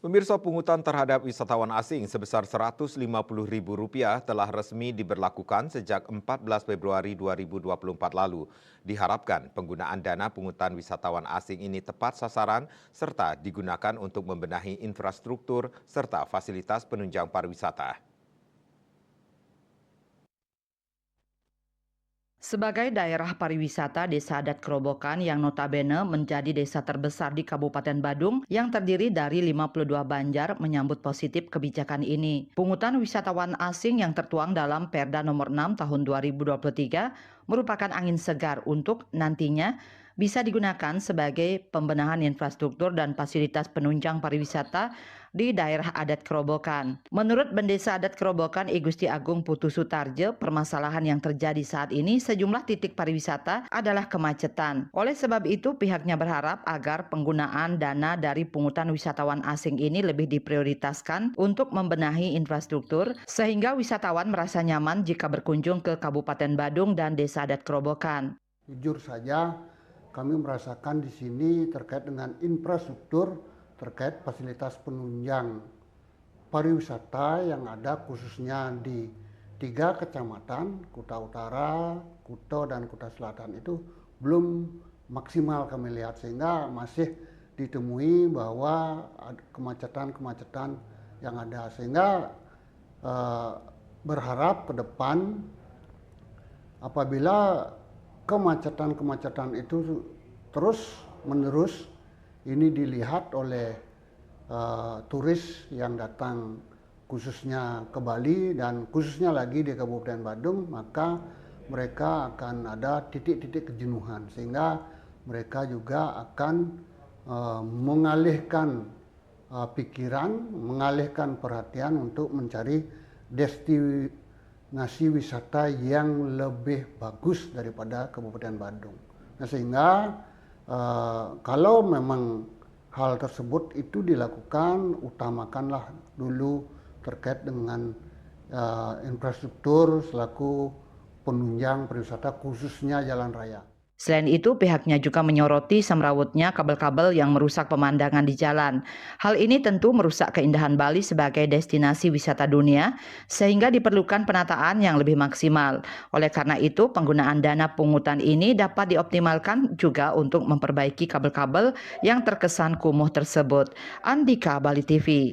Pemirsa, pungutan terhadap wisatawan asing sebesar Rp150.000 telah resmi diberlakukan sejak 14 Februari 2024 lalu. Diharapkan penggunaan dana pungutan wisatawan asing ini tepat sasaran serta digunakan untuk membenahi infrastruktur serta fasilitas penunjang pariwisata. Sebagai daerah pariwisata, Desa Adat Kerobokan yang notabene menjadi desa terbesar di Kabupaten Badung yang terdiri dari 52 banjar menyambut positif kebijakan ini. Pungutan wisatawan asing yang tertuang dalam Perda Nomor 6 Tahun 2023 merupakan angin segar untuk nantinya bisa digunakan sebagai pembenahan infrastruktur dan fasilitas penunjang pariwisata di daerah adat Kerobokan. Menurut Bendesa Adat Kerobokan I Gusti Agung Putu Sutarjo, permasalahan yang terjadi saat ini sejumlah titik pariwisata adalah kemacetan. Oleh sebab itu, pihaknya berharap agar penggunaan dana dari pungutan wisatawan asing ini lebih diprioritaskan untuk membenahi infrastruktur sehingga wisatawan merasa nyaman jika berkunjung ke Kabupaten Badung dan Desa Adat Kerobokan. Jujur saja, kami merasakan di sini terkait dengan infrastruktur, terkait fasilitas penunjang pariwisata yang ada khususnya di 3 kecamatan, Kuta Utara, Kuto, dan Kuta Selatan itu belum maksimal kami lihat, sehingga masih ditemui bahwa kemacetan-kemacetan yang ada, sehingga berharap ke depan apabila kemacetan-kemacetan itu terus menerus ini dilihat oleh turis yang datang khususnya ke Bali dan khususnya lagi di Kabupaten Badung, maka mereka akan ada titik-titik kejenuhan, sehingga mereka juga akan mengalihkan pikiran, mengalihkan perhatian untuk mencari destinasi wisata yang lebih bagus daripada Kabupaten Badung. Nah, sehingga kalau memang hal tersebut itu dilakukan, utamakanlah dulu terkait dengan infrastruktur selaku penunjang pariwisata khususnya jalan raya. Selain itu, pihaknya juga menyoroti semrawutnya kabel-kabel yang merusak pemandangan di jalan. Hal ini tentu merusak keindahan Bali sebagai destinasi wisata dunia, sehingga diperlukan penataan yang lebih maksimal. Oleh karena itu, penggunaan dana pungutan ini dapat dioptimalkan juga untuk memperbaiki kabel-kabel yang terkesan kumuh tersebut. Andika, Bali TV.